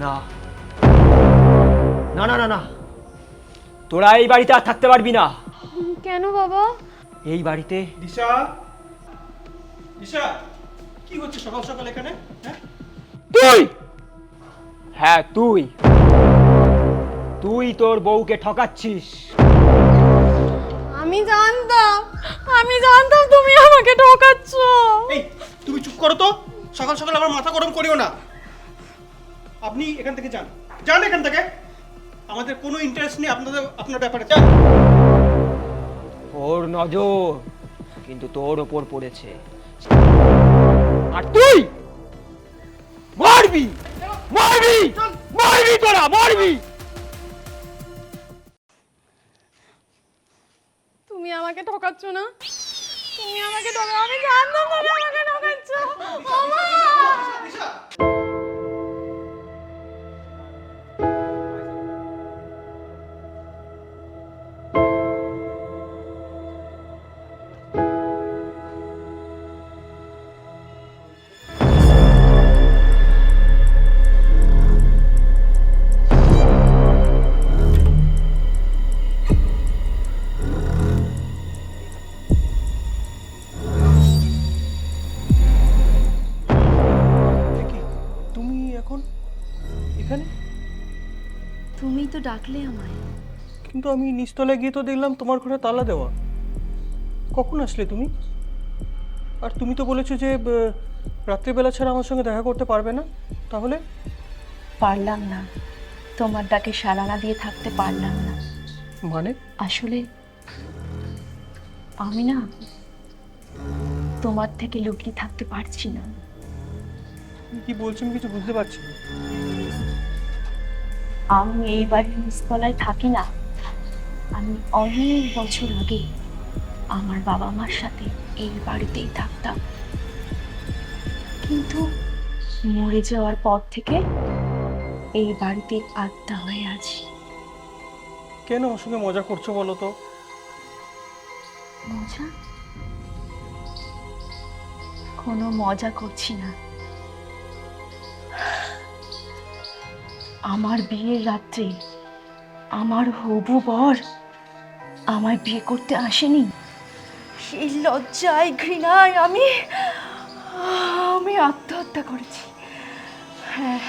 না না না না না, তোরা এই বাড়িতে আর থাকতে পারবি না। কেন বাবা? এই বাড়িতে দিশা, দিশা, কি হচ্ছে সকাল সকাল এখানে? হ্যাঁ, তুই, হ্যাঁ তুই তুই তোর বউকে ঠকাচ্ছিস। আমি জানতাম তুমি আমাকে ঠকাচ্ছ। এই তুমি চুপ করো তো, সকাল সকাল আমার মাথা গরম করিও না। আপনি এখান থেকে যান, যান এখান থেকে, আমাদের কোনো ইন্টারেস্ট নেই আপনার ব্যাপারে। যান। ওর নজর কিন্তু তোর ওপর পড়েছে, আর তুই মারবি মারবি মারবি, তোরা মারবি। তুমি আমাকে ঠকাচ্ছ না, তুমি আমাকে আমি জানতাম তুমি আমাকে ঠকাচ্ছ। ওমা! দিশা, কি তুমি এখন এখানে? তুমি তো ডাকলে আমায়। কিন্তু আমি নিচতলায় গিয়ে তো দেখলাম তোমার ঘরে তালা দেওয়া। কখন আসলে তুমি? আর তুমি তো বলেছো যে রাত্রিবেলা ছাড়া আমার সঙ্গে দেখা করতে পারবে না, তাহলে? পারলাম না, তোমার ডাকে সাড়া না দিয়ে থাকতে পারলাম না। মানে? আসলে আমি না তোমার থেকে লুকিয়ে থাকতে পারছি না। তুমি কি বলছো আমি কিছু বুঝতে পারছি না। আমি এই বাড়ির নিচতলায় থাকি না। আমি অনেক বছর আগে আমার বাবা মার সাথে এই বাড়িতেই থাকতাম, কিন্তু মরে যাওয়ার পর থেকে এই বাড়িতে আত্মা হয়ে আছি। কেন আমার সঙ্গে মজা করছো বলো তো? মজা? কোনো মজা করছি না। আমার বিয়ের রাত্রে আমার হবু বর আমায় বিয়ে করতে আসেনি। সেই লজ্জায় ঘৃণায় আমি আত্মহত্যা করেছি। হ্যাঁ,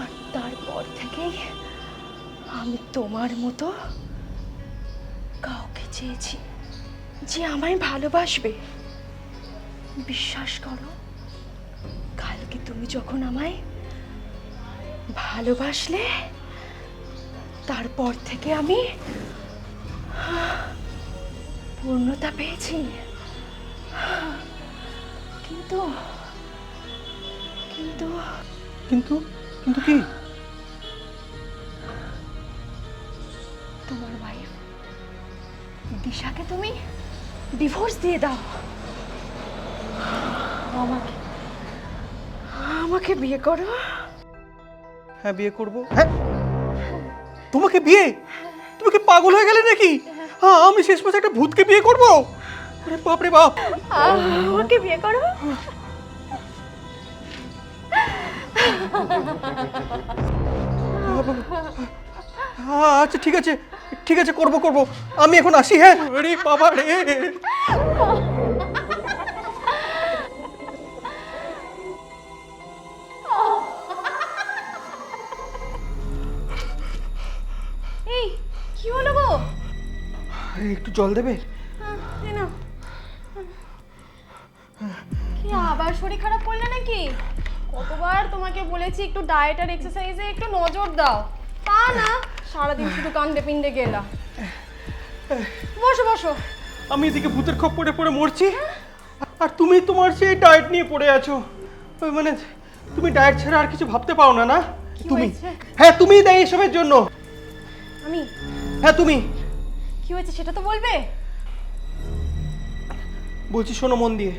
আর তারপর থেকেই আমি তোমার মতো কাউকে চেয়েছি যে আমায় ভালোবাসবে। বিশ্বাস করো, কালকে তুমি যখন আমায় ভালোবাসলে, তারপর থেকে আমি পূর্ণতা পেয়েছি। কিন্তু কিন্তু কিন্তু কিন্তু কি? তোমার ওয়াইফ দিশাকে তুমি ডিভোর্স দিয়ে দাও। আমাকে আমাকে বিয়ে করো। হ্যাঁ, বিয়ে করব। হ্যাঁ, তোমাকে বিয়ে? তুমি কি পাগল হয়ে গেলে নাকি? হ্যাঁ, আমি শেষমেশ একটা ভূতকে বিয়ে করব? আরে বাপ রে বাপ! আমাকে বিয়ে করো। আচ্ছা ঠিক আছে, ঠিক আছে, করব করব। আমি এখন আসি। হ্যাঁ, আরে বাবা রে! এই কি হলো গো? একটু জল দেবে? এই নাও। কি আবার শরীর খারাপ করলে নাকি? কতবার তোমাকে বলেছি একটু ডায়েট আর এক্সারসাইজে একটু নজর দাও, তা না সারাদিন শুধু কান্দে পিণ্ডে গেলা। বসো বসো। আমি এদিকে ভূতের খপ্পরে পড়ে মরছি, আর তুমি তোমার সেই ডায়েট নিয়ে পড়ে আছো। ওই মানে তুমি ডায়েট ছাড়া আর কিছু ভাবতে পাও না, না? তুমি, হ্যাঁ তুমিই দায়ী এসবের জন্য। আমি? হ্যাঁ তুমি। কি হয়েছে সেটা তো বলবে। বলছি শোনো মন দিয়ে,